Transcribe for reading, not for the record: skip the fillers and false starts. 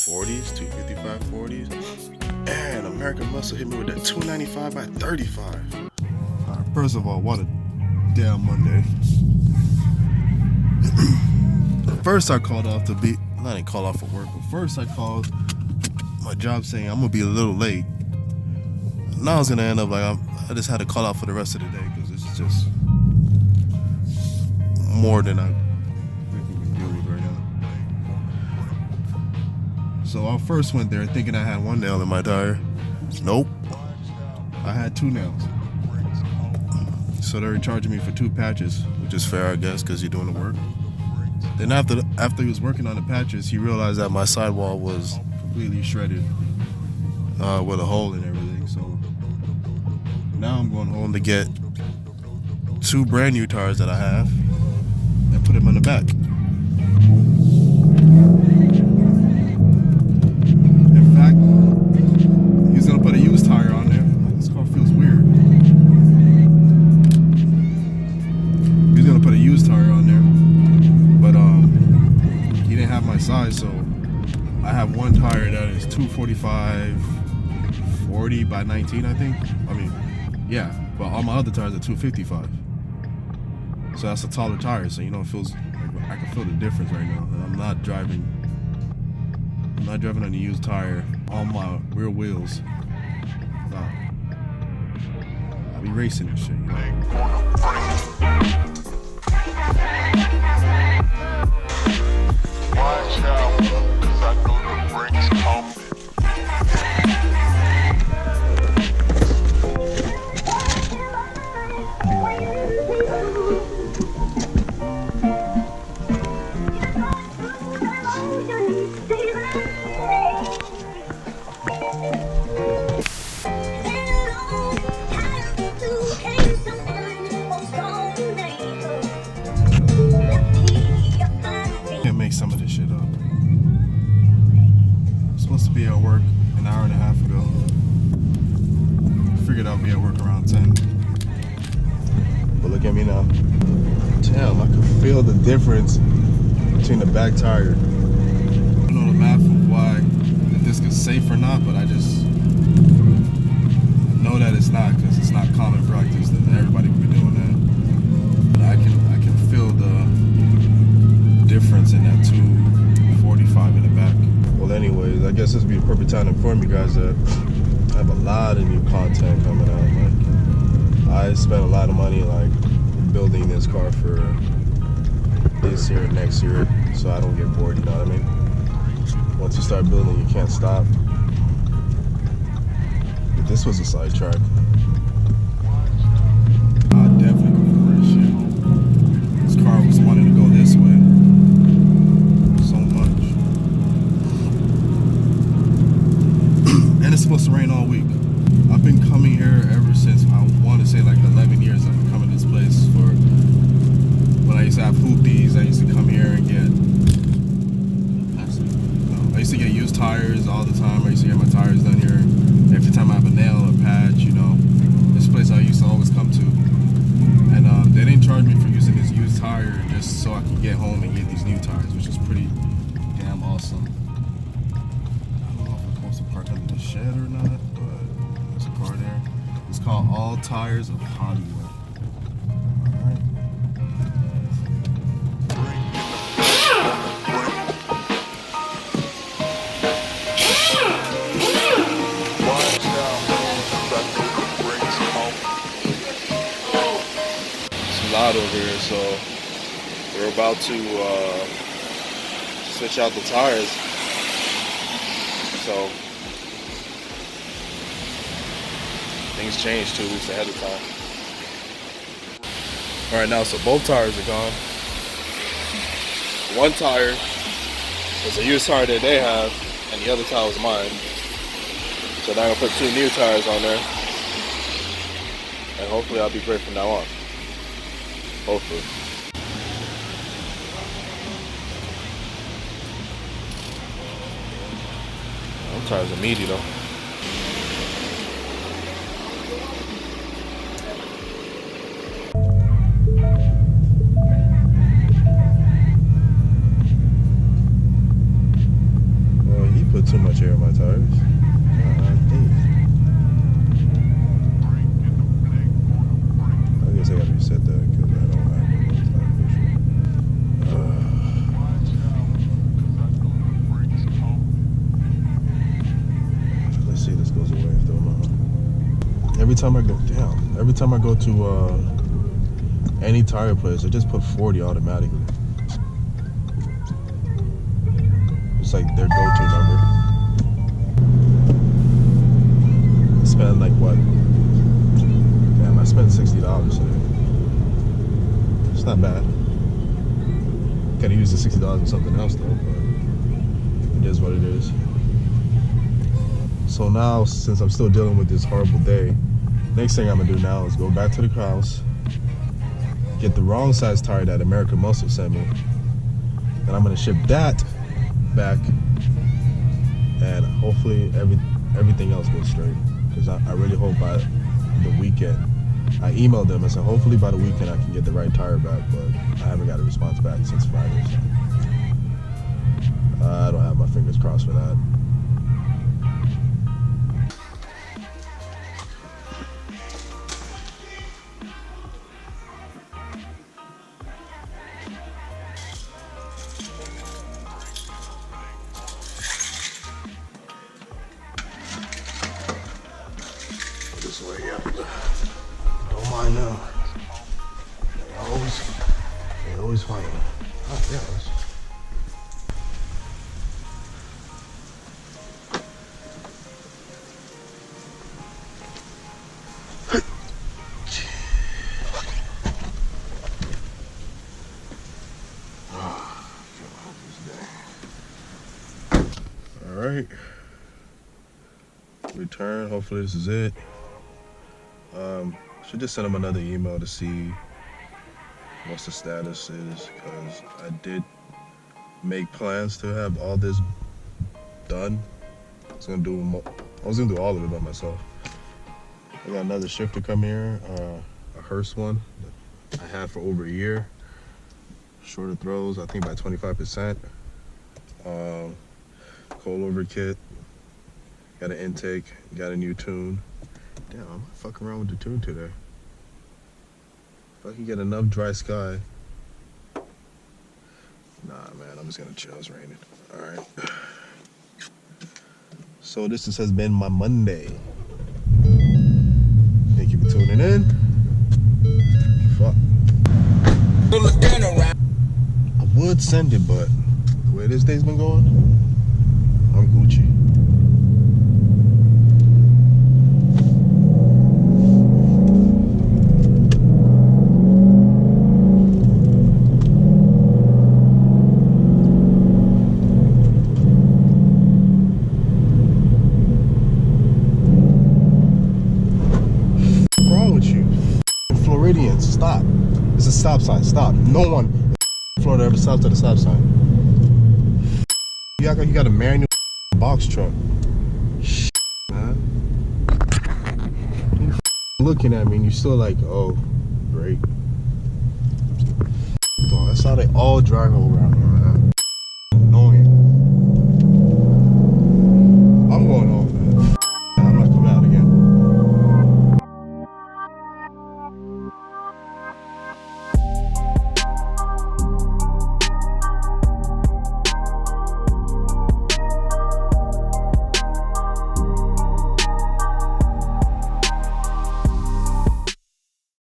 40s, 255 40s. And American Muscle hit me with that 295 by 35. All right, first of all, what a damn Monday. First I called off to be, I didn't call off for work, but first I called my job saying I'm gonna be a little late. Now I was gonna end up like I just had to call out for the rest of the day because it's just more than I really can deal with right now. So I first went there thinking I had one nail in my tire. Nope, I had 2 nails. So they're charging me for 2 patches, which is fair, I guess, because you're doing the work. Then after he was working on the patches, he realized that my sidewall was completely shredded with a hole and everything. So now I'm going home to get 2 brand new tires that I have and put them in the back. In fact, he's gonna put a used tire on there. This car feels weird. He's gonna put a used tire on there. But he didn't have my size, so I have one tire that is 245 40 by 19, I think. I mean, yeah, but all my other tires are 255. So that's a taller tire, so you know it feels like I can feel the difference right now. And I'm not driving on a used tire on my rear wheels. Nah. I'll be racing and shit, you know. Watch out, 'cause I know the brakes coming. Can't make some of this shit up. I'm supposed to be at work an hour and a half ago. Figured I'd be at work around 10. But look at me now. Damn, I can feel the difference between the back tire. I don't know the math of why the disc is safe or not, but I just know that it's not, because it's not common practice that everybody would be doing that. But I can feel the difference in that 245 in the back. Well, anyways, I guess this would be a perfect time to inform you guys that I have a lot of new content coming out. Like, I spent a lot of money like building this car for this year, next year, so I don't get bored. You know what I mean? Once you start building, you can't stop. But this was a sidetrack. I definitely go for this shit. This car was wanting to go this way. And it's supposed to rain all week. I've been coming here ever since, I want to say like 11 years. I've been coming to this place for when I used to have hoopies. I used to come here and get, I used to get used tires all the time. I used to get my tires done here. Every time I have a nail or patch, you know, this place I used to always come to. And they didn't charge me for using this used tire just so I could get home and get these new tires, which is pretty damn awesome. Park under the shed or not, but there's a car there. It's called All Tires of Hollywood. Alright. Watch out, 'cause I know the brakes coming. It's loud over here, so we're about to switch out the tires. So things changed 2 weeks ahead of time. Alright, now so both tires are gone. One tire is a used tire that they have, and the other tire is mine. So now I'm gonna put 2 new tires on there, and hopefully I'll be great from now on. Hopefully. Them tires are meaty though. put too much air in my tires. God dang. I guess I gotta reset that because I don't have one of those tire pressure. Let's see if this goes away after a while. Every time I go to any tire place, I just put 40 automatically. It's like their go-to number. I spent like what? Damn, I spent $60 today. It's not bad. Gotta use the $60 on something else though, but it is what it is. So now, since I'm still dealing with this horrible day, next thing I'm gonna do now is go back to the house, get the wrong size tire that American Muscle sent me, and I'm gonna ship that back, and hopefully everything else goes straight. Because I really hope by the weekend, I emailed them and said hopefully by the weekend I can get the right tire back, but I haven't got a response back since Friday. So I don't have my fingers crossed for that. This way, yeah. Don't mind now. They always find me. Oh, yeah. All right. Return. Hopefully this is it. Should just send them another email to see what's the status is, because I did make plans to have all this done. I was gonna do all of it by myself. I got another shifter come here, a Hearst one that I had for over a year. Shorter throws, I think by 25%. Coilover kit. Got an intake. Got a new tune. Damn, I'm fucking around with the tune today. If I can get enough dry sky. Nah, man, I'm just gonna chill. It's raining. All right. So this has been my Monday. Thank you for tuning in. Fuck. I would send it, but the way this day's been going, I'm Gucci. Stop. It's a stop sign. Stop. No one in Florida ever stops at a stop sign. You act like you got a manual box truck. Man. You're looking at me and you're still like, oh, great. That's how they all drive around here.